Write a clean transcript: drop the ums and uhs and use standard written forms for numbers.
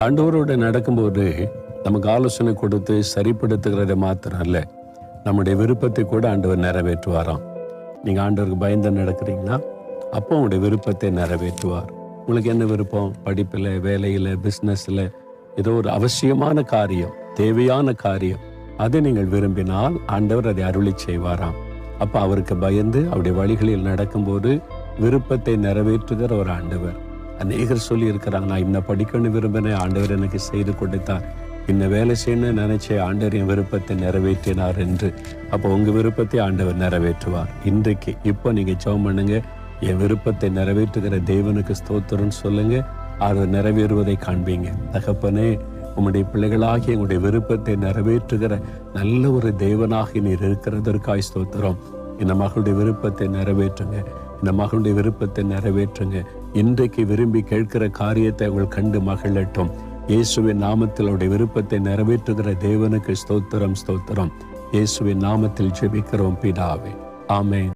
ஆண்டவரோட நடக்கும்போது நமக்கு ஆலோசனை கொடுத்து சரிப்படுத்துகிறத மாத்திரம் அல்ல, நம்முடைய விருப்பத்தை கூட ஆண்டவர் நிறைவேற்றுவாராம். நீங்க ஆண்டவருக்கு பயந்து நடக்கிறீங்கன்னா அப்போ உங்களுடைய விருப்பத்தை நிறைவேற்றுவார். உங்களுக்கு என்ன விருப்பம்? படிப்பில், வேலையில், பிஸ்னஸில் ஏதோ ஒரு அவசியமான காரியம், தேவையான காரியம், அதை நீங்கள் விரும்பினால் ஆண்டவர் அதை அருளி செய்வாராம். அப்போ அவருக்கு பயந்து அவருடைய வழிகளில் நடக்கும்போது விருப்பத்தை நிறைவேற்றுகிற ஒரு ஆண்டவர். அநேகர் சொல்லி இருக்கிறாங்க, நான் இன்னும் படிக்கணும்னு விரும்பினேன், ஆண்டவர் எனக்கு செய்து கொடுத்தார். இன்னும் வேலை செய்யணும்னு நினைச்சே, ஆண்டவர் என் விருப்பத்தை நிறைவேற்றினார் என்று. அப்போ உங்க விருப்பத்தை ஆண்டவர் நிறைவேற்றுவார். இன்றைக்கு இப்போ நீங்க ஜெபம் பண்ணுங்க, என் விருப்பத்தை நிறைவேற்றுகிற தேவனுக்கு ஸ்தோத்திரம்னு சொல்லுங்க. அது நிறைவேறுவதை காண்பீங்க. தகப்பனே, உம்முடைய பிள்ளைகளாகி எங்களுடைய விருப்பத்தை நிறைவேற்றுகிற நல்ல ஒரு தேவனாக நீர் இருக்கிறதற்காய் ஸ்தோத்திரம். இந்த மகளுடைய விருப்பத்தை நிறைவேற்றுங்க, இந்த மகளுடைய விருப்பத்தை நிறைவேற்றுங்க. இன்றைக்கு விரும்பி கேட்கிற காரியத்தை அவள் கண்டு மகிழட்டும். இயேசுவின் நாமத்தில் அவருடைய விருப்பத்தை நிறைவேற்றுகிற தேவனுக்கு ஸ்தோத்திரம், ஸ்தோத்திரம். இயேசுவின் நாமத்தில் ஜெபிக்கிறோம் பிதாவே, ஆமென்.